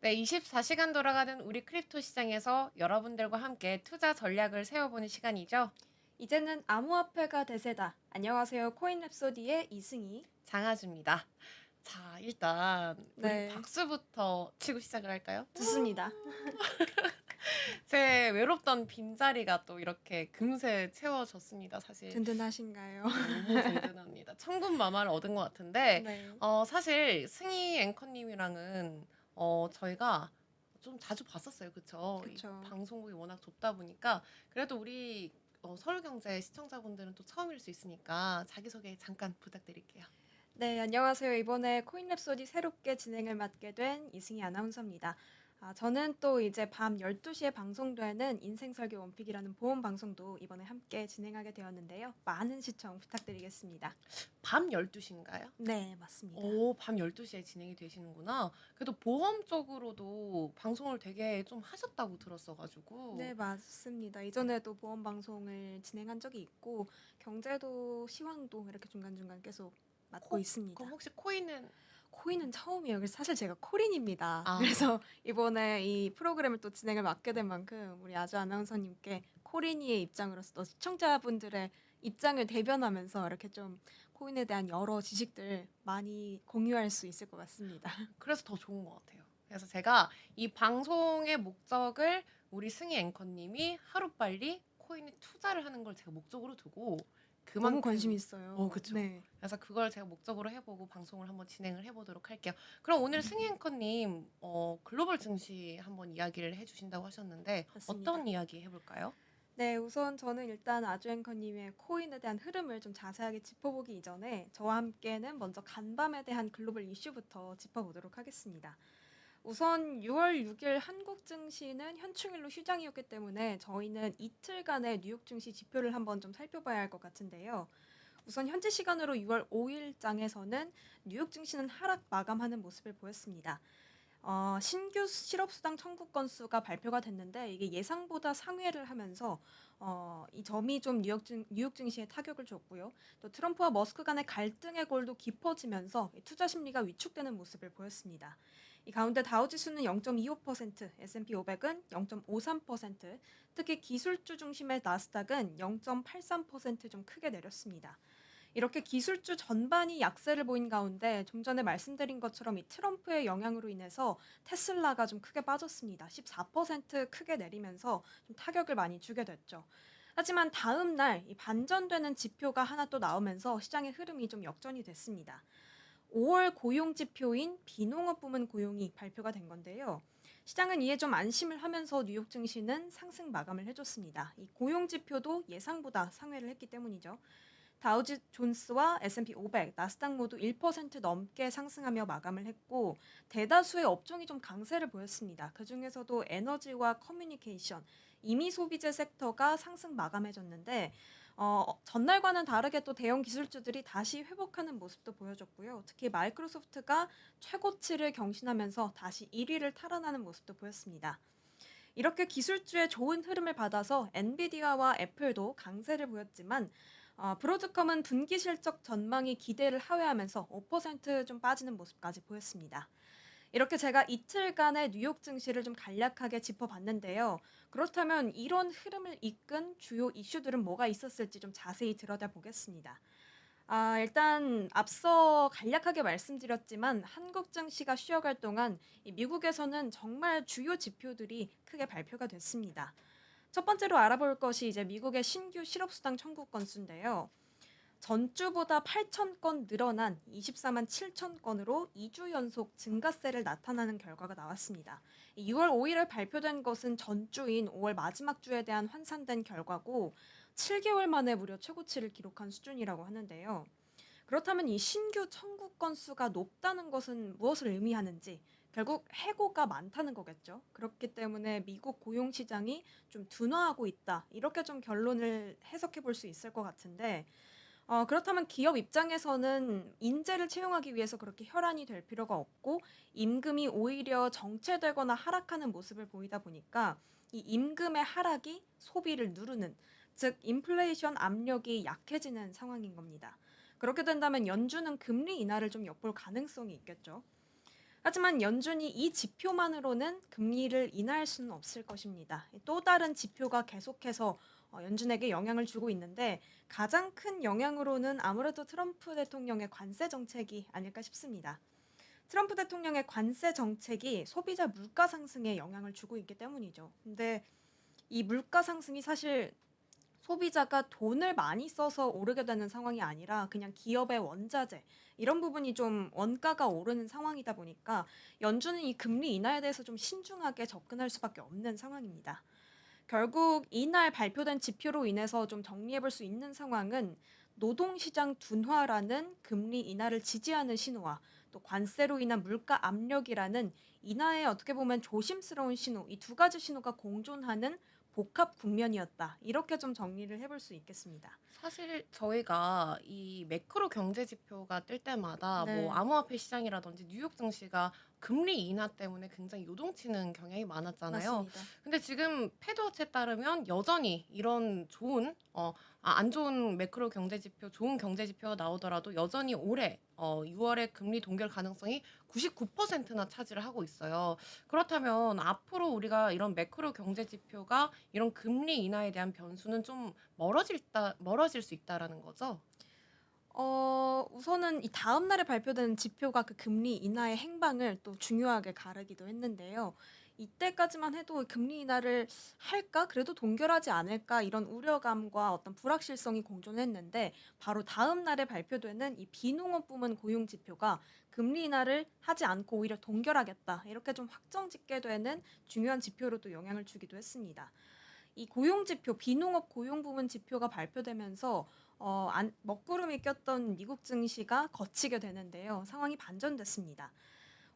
네, 24시간 돌아가는 우리 크립토 시장에서 여러분들과 함께 투자 전략을 세워보는 시간이죠. 이제는 암호화폐가 대세다. 안녕하세요. 코인랩소디의 이승희. 장아주입니다. 자, 일단 우리 네, 박수부터 치고 시작을 할까요? 좋습니다. 제 외롭던 빈자리가 또 이렇게 금세 채워졌습니다. 사실 든든하신가요? 너무 든든합니다. 천군만마를 얻은 것 같은데, 네, 사실 승희 앵커님이랑은 저희가 좀 자주 봤었어요. 그쵸? 이 그쵸. 방송국이 워낙 좁다 보니까 그래도 우리 서울경제 시청자분들은 또 처음일 수 있으니까 자기소개 잠깐 부탁드릴게요. 네, 안녕하세요. 이번에 코인랩소디 새롭게 진행을 맡게 된 이승희 아나운서입니다. 저는 또 이제 밤 12시에 방송되는 인생설계 원픽이라는 보험 방송도 이번에 함께 진행하게 되었는데요. 많은 시청 부탁드리겠습니다. 밤 12시인가요? 네, 맞습니다. 오, 밤 12시에 진행이 되시는구나. 그래도 보험 쪽으로도 방송을 되게 좀 하셨다고 들었어가지고. 네, 맞습니다. 이전에도 보험 방송을 진행한 적이 있고 경제도 시황도 이렇게 중간중간 계속 맡고 그럼 있습니다. 혹시 코인은, 코인은 처음이에요. 그래서 사실 제가 코린입니다. 아, 그래서 이번에 이 프로그램을 또 진행을 맡게 된 만큼 우리 아주 아나운서님께 코린이의 입장으로서 또 시청자분들의 입장을 대변하면서 이렇게 좀 코인에 대한 여러 지식들 많이 공유할 수 있을 것 같습니다. 그래서 더 좋은 것 같아요. 그래서 제가 이 방송의 목적을 우리 승희 앵커님이 하루빨리 코인에 투자를 하는 걸 제가 목적으로 두고 너무 관심 그만큼, 있어요. 그쵸. 네, 그래서 그걸 제가 목적으로 해보고 방송을 한번 진행을 해보도록 할게요. 그럼 오늘 승희 앵커님, 글로벌 증시 한번 이야기를 해주신다고 하셨는데 맞습니다. 어떤 이야기 해볼까요? 네, 우선 저는 일단 아주앵커님의 코인에 대한 흐름을 좀 자세하게 짚어보기 이전에 저와 함께는 먼저 간밤에 대한 글로벌 이슈부터 짚어보도록 하겠습니다. 우선 6월 6일 한국 증시는 현충일로 휴장이었기 때문에 저희는 이틀간의 뉴욕 증시 지표를 한번 좀 살펴봐야 할 것 같은데요. 우선 현지 시간으로 6월 5일장에서는 뉴욕 증시는 하락 마감하는 모습을 보였습니다. 신규 실업수당 청구 건수가 발표가 됐는데 이게 예상보다 상회를 하면서 이 점이 좀 뉴욕 증시에 타격을 줬고요. 또 트럼프와 머스크 간의 갈등의 골도 깊어지면서 투자 심리가 위축되는 모습을 보였습니다. 이 가운데 다우지수는 0.25%, S&P 500은 0.53%, 특히 기술주 중심의 나스닥은 0.83%좀 크게 내렸습니다. 이렇게 기술주 전반이 약세를 보인 가운데 좀 전에 말씀드린 것처럼 이 트럼프의 영향으로 인해서 테슬라가 좀 크게 빠졌습니다. 14% 크게 내리면서 좀 타격을 많이 주게 됐죠. 하지만 다음 날 이 반전되는 지표가 하나 또 나오면서 시장의 흐름이 좀 역전이 됐습니다. 5월 고용 지표인 비농업 부문 고용이 발표가 된 건데요. 시장은 이에 좀 안심을 하면서 뉴욕 증시는 상승 마감을 해줬습니다. 이 고용 지표도 예상보다 상회를 했기 때문이죠. 다우지 존스와 S&P 500, 나스닥 모두 1% 넘게 상승하며 마감을 했고 대다수의 업종이 좀 강세를 보였습니다. 그중에서도 에너지와 커뮤니케이션, 이미 소비재 섹터가 상승 마감해졌는데 전날과는 다르게 또 대형 기술주들이 다시 회복하는 모습도 보여줬고요. 특히 마이크로소프트가 최고치를 경신하면서 다시 1위를 탈환하는 모습도 보였습니다. 이렇게 기술주의 좋은 흐름을 받아서 엔비디아와 애플도 강세를 보였지만 브로드컴은 분기 실적 전망이 기대를 하회하면서 5%좀 빠지는 모습까지 보였습니다. 이렇게 제가 이틀간의 뉴욕 증시를 좀 간략하게 짚어봤는데요. 그렇다면 이런 흐름을 이끈 주요 이슈들은 뭐가 있었을지 좀 자세히 들여다보겠습니다. 일단 앞서 간략하게 말씀드렸지만 한국 증시가 쉬어갈 동안 이 미국에서는 정말 주요 지표들이 크게 발표가 됐습니다. 첫 번째로 알아볼 것이 이제 미국의 신규 실업수당 청구 건수인데요. 전주보다 8천 건 늘어난 24만 7천 건으로 2주 연속 증가세를 나타나는 결과가 나왔습니다. 6월 5일에 발표된 것은 전주인 5월 마지막 주에 대한 환산된 결과고 7개월 만에 무려 최고치를 기록한 수준이라고 하는데요. 그렇다면 이 신규 청구 건수가 높다는 것은 무엇을 의미하는지 결국 해고가 많다는 거겠죠. 그렇기 때문에 미국 고용 시장이 좀 둔화하고 있다. 이렇게 좀 결론을 해석해 볼 수 있을 것 같은데 그렇다면 기업 입장에서는 인재를 채용하기 위해서 그렇게 혈안이 될 필요가 없고 임금이 오히려 정체되거나 하락하는 모습을 보이다 보니까 이 임금의 하락이 소비를 누르는 즉 인플레이션 압력이 약해지는 상황인 겁니다. 그렇게 된다면 연준은 금리 인하를 좀 엿볼 가능성이 있겠죠. 하지만 연준이 이 지표만으로는 금리를 인하할 수는 없을 것입니다. 또 다른 지표가 계속해서 연준에게 영향을 주고 있는데 가장 큰 영향으로는 아무래도 트럼프 대통령의 관세 정책이 아닐까 싶습니다. 트럼프 대통령의 관세 정책이 소비자 물가 상승에 영향을 주고 있기 때문이죠. 근데 이 물가 상승이 사실 소비자가 돈을 많이 써서 오르게 되는 상황이 아니라 그냥 기업의 원자재 이런 부분이 좀 원가가 오르는 상황이다 보니까 연준은 이 금리 인하에 대해서 좀 신중하게 접근할 수밖에 없는 상황입니다. 결국 이날 발표된 지표로 인해서 좀 정리해 볼 수 있는 상황은 노동시장 둔화라는 금리 인하를 지지하는 신호와 또 관세로 인한 물가 압력이라는 인하의 어떻게 보면 조심스러운 신호, 이 두 가지 신호가 공존하는 복합 국면이었다. 이렇게 좀 정리를 해볼 수 있겠습니다. 사실 저희가 이 매크로 경제 지표가 뜰 때마다 뭐 네, 암호화폐 시장이라든지 뉴욕 증시가 금리 인하 때문에 굉장히 요동치는 경향이 많았잖아요. 맞습니다. 근데 지금 패드워치에 따르면 여전히 이런 좋은 안 좋은 매크로 경제 지표, 좋은 경제 지표가 나오더라도 여전히 올해 6월에 금리 동결 가능성이 99%나 차지를 하고 있어요. 그렇다면 앞으로 우리가 이런 매크로 경제 지표가 이런 금리 인하에 대한 변수는 좀 멀어질 수 있다라는 거죠? 우선은 이 다음 날에 발표되는 지표가 그 금리 인하의 행방을 또 중요하게 가르기도 했는데요. 이때까지만 해도 '금리 인하를 할까? 그래도 동결하지 않을까?' 이런 우려감과 어떤 불확실성이 공존했는데 바로 다음 날에 발표되는 이 비농업 부문 고용 지표가 '금리 인하를 하지 않고 오히려 동결하겠다.' 이렇게 좀 확정짓게 되는 중요한 지표로 또 영향을 주기도 했습니다. 이 고용 지표, 비농업 고용 부문 지표가 발표되면서 먹구름이 꼈던 미국 증시가 거치게 되는데요. 상황이 반전됐습니다.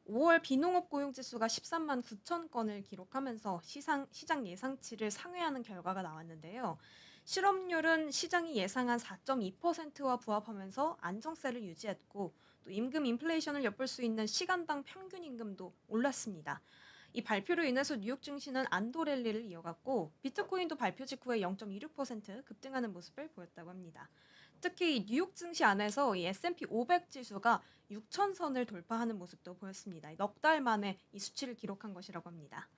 5월 비농업 고용 지수가 13만 9천 건을 기록하면서 시장 예상치를 상회하는 결과가 나왔는데요. 실업률은 시장이 예상한 4.2%와 부합하면서 안정세를 유지했고 또 임금 인플레이션을 엿볼 수 있는 시간당 평균 임금도 올랐습니다. 이 발표로 인해서 뉴욕 증시는 안도 랠리를 이어갔고 비트코인도 발표 직후에 0.26% 급등하는 모습을 보였다고 합니다. 특히 이 뉴욕 증시 안에서 이 S&P 500 지수가 6,000선을 돌파하는 모습도 보였습니다. 넉 달 만에 이 수치를 기록한 것이라고 합니다.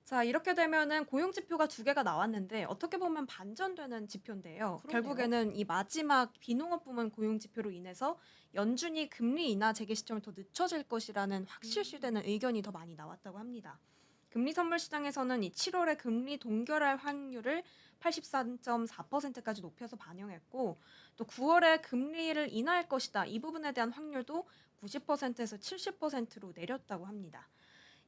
자, 이렇게 되면은 고용 지표가 두 개가 나왔는데 어떻게 보면 반전되는 지표인데요. 그러네요. 결국에는 이 마지막 비농업 부문 고용 지표로 인해서 연준이 금리 인하 재개 시점을 더 늦춰질 것이라는 음. 확실시되는 의견이 더 많이 나왔다고 합니다. 금리 선물 시장에서는 이 7월에 금리 동결할 확률을 84.4%까지 높여서 반영했고 또 9월에 금리를 인하할 것이다. 이 부분에 대한 확률도 90%에서 70%로 내렸다고 합니다.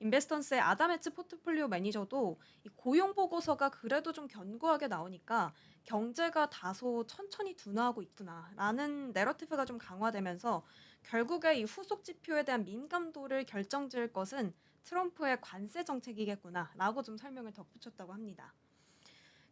인베스턴스의 아담해츠 포트폴리오 매니저도 이 고용 보고서가 그래도 좀 견고하게 나오니까 경제가 다소 천천히 둔화하고 있구나라는 내러티브가 좀 강화되면서 결국에 이 후속 지표에 대한 민감도를 결정지을 것은 트럼프의 관세 정책이겠구나라고 좀 설명을 덧붙였다고 합니다.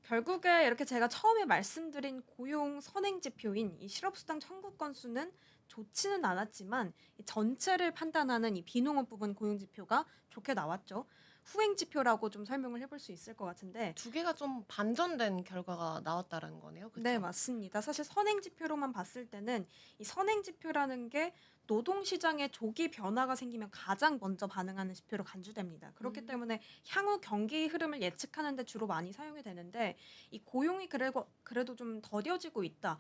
결국에 이렇게 제가 처음에 말씀드린 고용 선행 지표인 이 실업수당 청구 건수는 좋지는 않았지만 이 전체를 판단하는 이 비농업 부분 고용 지표가 좋게 나왔죠. 후행 지표라고 좀 설명을 해볼 수 있을 것 같은데 두 개가 좀 반전된 결과가 나왔다라는 거네요. 네, 그쵸? 맞습니다. 사실 선행 지표로만 봤을 때는 이 선행 지표라는 게 노동 시장에 조기 변화가 생기면 가장 먼저 반응하는 지표로 간주됩니다. 그렇기 음. 때문에 향후 경기 흐름을 예측하는 데 주로 많이 사용이 되는데 이 고용이 그래도 좀 더뎌지고 있다.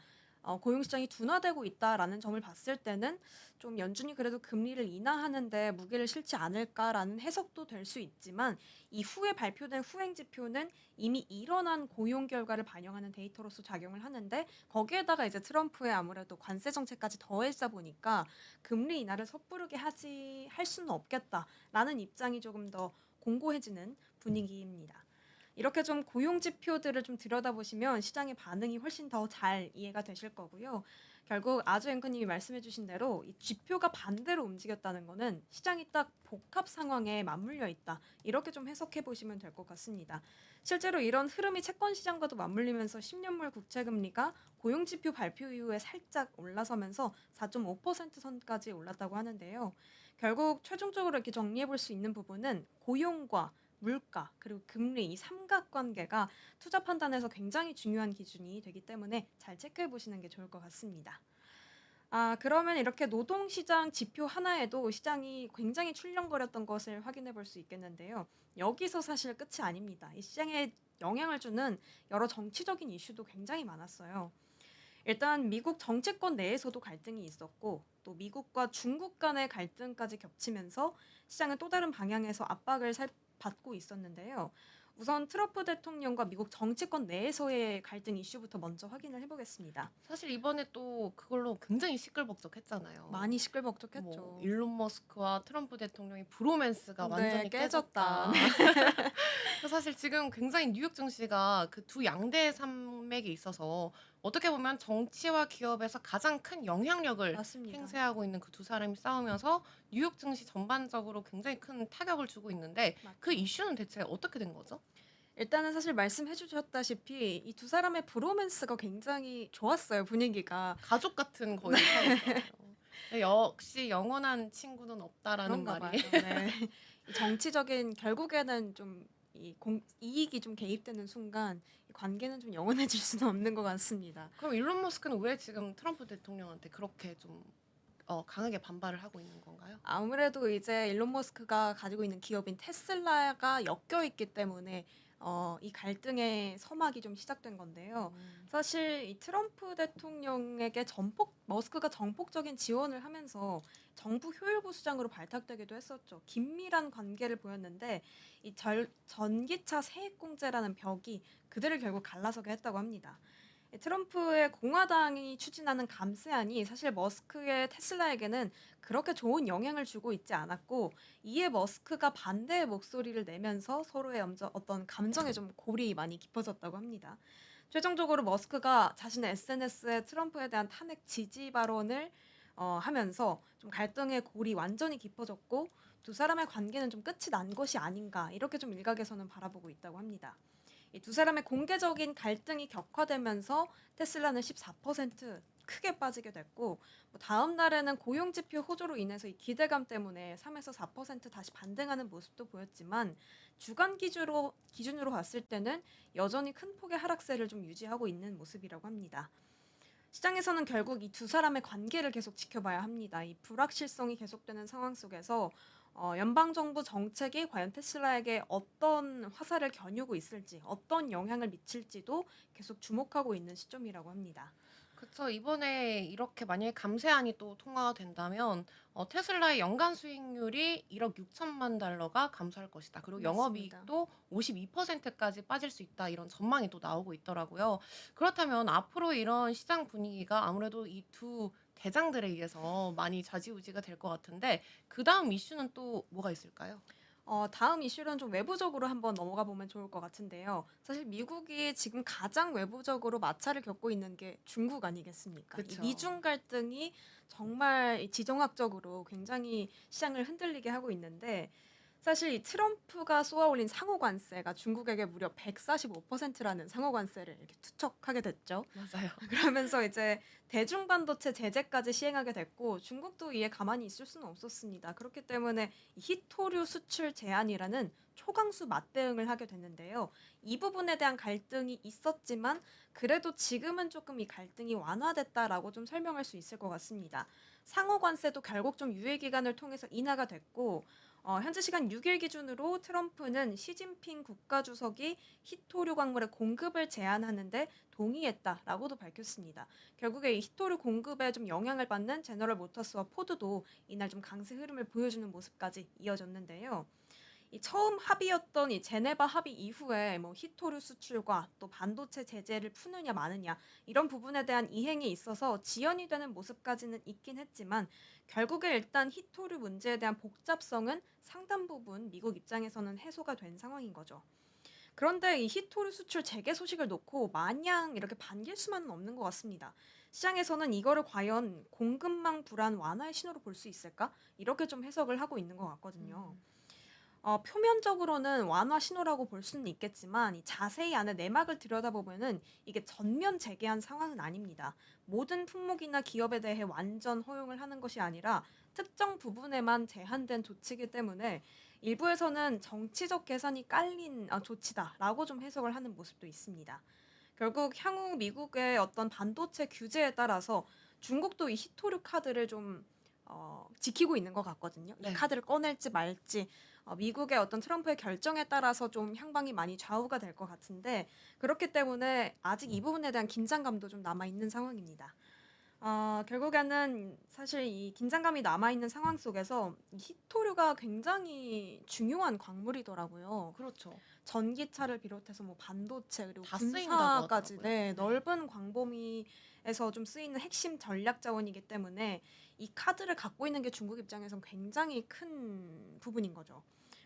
고용 시장이 둔화되고 있다라는 점을 봤을 때는 좀 연준이 그래도 금리를 인하하는 데 무게를 실지 않을까라는 해석도 될 수 있지만 이후에 발표된 후행 지표는 이미 일어난 고용 결과를 반영하는 데이터로서 작용을 하는데 거기에다가 이제 트럼프의 아무래도 관세 정책까지 더해지다 보니까 금리 인하를 섣부르게 하지 할 수는 없겠다라는 입장이 조금 더 공고해지는 분위기입니다. 이렇게 좀 고용 지표들을 좀 들여다보시면 시장의 반응이 훨씬 더 잘 이해가 되실 거고요. 결국 아주 앵커님이 말씀해 주신 대로 이 지표가 반대로 움직였다는 거는 시장이 딱 복합 상황에 맞물려 있다. 이렇게 좀 해석해 보시면 될 것 같습니다. 실제로 이런 흐름이 채권 시장과도 맞물리면서 10년물 국채 금리가 고용 지표 발표 이후에 살짝 올라서면서 4.5% 선까지 올랐다고 하는데요. 결국 최종적으로 이렇게 정리해 볼 수 있는 부분은 고용과 물가 그리고 금리 이 삼각관계가 투자 판단에서 굉장히 중요한 기준이 되기 때문에 잘 체크해 보시는 게 좋을 것 같습니다. 그러면 이렇게 노동시장 지표 하나에도 시장이 굉장히 출렁거렸던 것을 확인해 볼 수 있겠는데요. 여기서 사실 끝이 아닙니다. 이 시장에 영향을 주는 여러 정치적인 이슈도 굉장히 많았어요. 일단 미국 정치권 내에서도 갈등이 있었고 또 미국과 중국 간의 갈등까지 겹치면서 시장은 또 다른 방향에서 압박을 받고 있었는데요. 우선 트럼프 대통령과 미국 정치권 내에서의 갈등 이슈부터 먼저 확인을 해보겠습니다. 사실 이번에 또 그걸로 굉장히 시끌벅적했잖아요. 많이 뭐 시끌벅적했죠. 일론 머스크와 트럼프 대통령의 브로맨스가 네, 완전히 깨졌다. 깨졌다. 네. 그래서 사실 지금 굉장히 뉴욕 증시가 그 두 양대 산맥에 있어서 어떻게 보면 정치와 기업에서 가장 큰 영향력을 맞습니다. 행사하고 있는 그 두 사람이 싸우면서 뉴욕 증시 전반적으로 굉장히 큰 타격을 주고 있는데 그 맞죠. 이슈는 대체 어떻게 된 거죠? 일단은 사실 말씀해 주셨다시피 이 두 사람의 브로맨스가 굉장히 좋았어요, 분위기가. 가족 같은 거의 사이였잖아요. 역시 "영원한 친구는 없다."라는 그런가 말이 봐요. 네. 이 정치적인 결국에는 좀 이익이 좀 개입되는 순간 이 관계는 좀 영원해질 수는 없는 것 같습니다. 그럼 일론 머스크는 왜 지금 트럼프 대통령한테 그렇게 좀 강하게 반발을 하고 있는 건가요? 아무래도 이제 일론 머스크가 가지고 있는 기업인 테슬라가 엮여 있기 때문에 이 갈등의 서막이 좀 시작된 건데요. 음. 사실 이 트럼프 대통령에게 머스크가 정폭적인 지원을 하면서 정부 효율부 수장으로 발탁되기도 했었죠. 긴밀한 관계를 보였는데 이 전기차 세액공제라는 벽이 그들을 결국 갈라서게 했다고 합니다. 트럼프의 공화당이 추진하는 감세안이 사실 머스크의 테슬라에게는 그렇게 좋은 영향을 주고 있지 않았고 이에 머스크가 반대의 목소리를 내면서 서로의 어떤 감정에 좀 골이 많이 깊어졌다고 합니다. 최종적으로 머스크가 자신의 SNS에 트럼프에 대한 탄핵 지지 발언을 하면서 좀 갈등의 골이 완전히 깊어졌고 두 사람의 관계는 좀 끝이 난 것이 아닌가 이렇게 좀 일각에서는 바라보고 있다고 합니다. 이 두 사람의 공개적인 갈등이 격화되면서 테슬라는 14% 크게 빠지게 됐고 다음 날에는 고용 지표 호조로 인해서 이 기대감 때문에 3에서 4% 다시 반등하는 모습도 보였지만 주간 기준으로 봤을 때는 여전히 큰 폭의 하락세를 좀 유지하고 있는 모습이라고 합니다. 시장에서는 결국 이 두 사람의 관계를 계속 지켜봐야 합니다. 이 불확실성이 계속되는 상황 속에서 연방 정부 정책이 과연 테슬라에게 어떤 화살을 겨누고 있을지, 어떤 영향을 미칠지도 계속 주목하고 있는 시점이라고 합니다. 그쵸. 이번에 이렇게 만약에 감세안이 또 통과가 된다면 테슬라의 연간 수익률이 1억 6천만 달러가 감소할 것이다. 그리고 맞습니다. 영업이익도 52%까지 빠질 수 있다. 이런 전망이 또 나오고 있더라고요. 그렇다면 앞으로 이런 시장 분위기가 아무래도 이 두 대장들에 의해서 많이 좌지우지가 될 것 같은데 그다음 이슈는 또 뭐가 있을까요? 다음 이슈는 좀 외부적으로 한번 넘어가 보면 좋을 것 같은데요. 사실 미국이 지금 가장 외부적으로 마찰을 겪고 있는 게 중국 아니겠습니까? 이 그쵸. 미중 갈등이 정말 이 지정학적으로 굉장히 시장을 흔들리게 하고 있는데 사실 이 트럼프가 쏘아올린 상호 관세가 중국에게 무려 145%라는 상호 관세를 이렇게 투척하게 됐죠. 맞아요. 그러면서 이제 대중반도체 제재까지 시행하게 됐고 중국도 이에 가만히 있을 수는 없었습니다. 그렇기 때문에 이 희토류 수출 제한이라는 초강수 맞대응을 하게 됐는데요. 이 부분에 대한 갈등이 있었지만 그래도 지금은 조금 이 갈등이 완화됐다라고 좀 설명할 수 있을 것 같습니다. 상호 관세도 결국 좀 유예 기간을 통해서 인하가 됐고 현재 시간 6일 기준으로 트럼프는 시진핑 국가주석이 희토류 광물의 공급을 제한하는데 동의했다라고도 밝혔습니다. 결국에 이 히토류 공급에 좀 영향을 받는 제너럴 모터스와 포드도 이날 좀 강세 흐름을 보여주는 모습까지 이어졌는데요. 이 처음 합의였던 이 제네바 합의 이후에 뭐 히토류 수출과 또 반도체 제재를 푸느냐 마느냐 이런 부분에 대한 이행에 있어서 지연이 되는 모습까지는 있긴 했지만 결국에 일단 히토류 문제에 대한 복잡성은 상당 부분 미국 입장에서는 해소가 된 상황인 거죠. 그런데 이 히토류 수출 재개 소식을 놓고 마냥 이렇게 반길 수만은 없는 것 같습니다. 시장에서는 이거를 과연 공급망 불안 완화의 신호로 볼 수 있을까? 이렇게 좀 해석을 하고 있는 것 같거든요. 음. 표면적으로는 완화 신호라고 볼 수는 있겠지만 이 자세히 안에 내막을 들여다보면은 이게 전면 재개한 상황은 아닙니다. 모든 품목이나 기업에 대해 완전 허용을 하는 것이 아니라 특정 부분에만 제한된 조치이기 때문에 일부에서는 정치적 계산이 깔린 조치다라고 좀 해석을 하는 모습도 있습니다. 결국 향후 미국의 어떤 반도체 규제에 따라서 중국도 이 히토류 카드를 좀 지키고 있는 것 같거든요. 이 네. 카드를 꺼낼지 말지 미국의 어떤 트럼프의 결정에 따라서 좀 향방이 많이 좌우가 될 것 같은데 그렇기 때문에 아직 이 부분에 대한 긴장감도 좀 남아 있는 상황입니다. 결국에는 사실 이 긴장감이 남아 있는 상황 속에서 이 히토류가 굉장히 중요한 광물이더라고요. 그렇죠. 전기차를 비롯해서 뭐 반도체 그리고 다 쓰인다고 군사까지 하더라고요. 네, 네. 넓은 광범위에서 좀 쓰이는 핵심 전략 자원이기 때문에 이 카드를 갖고 있는 게 중국 입장에선 굉장히 큰 부분인 거죠.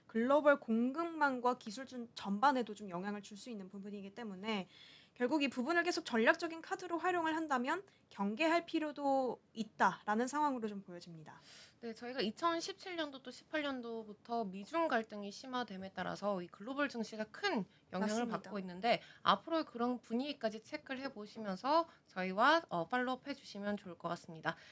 글로벌 공급망과 기술 전반에도 좀 영향을 줄 수 있는 부분이기 때문에 결국 이 부분을 계속 전략적인 카드로 활용을 한다면 경계할 필요도 있다라는 상황으로 좀 보여집니다. 네, 저희가 2017년도 또 18년도부터 미중 갈등이 심화됨에 따라서 이 글로벌 증시가 큰 영향을 맞습니다. 받고 있는데 앞으로의 그런 분위기까지 체크를 해보시면서 저희와 팔로우업 해주시면 좋을 것 같습니다.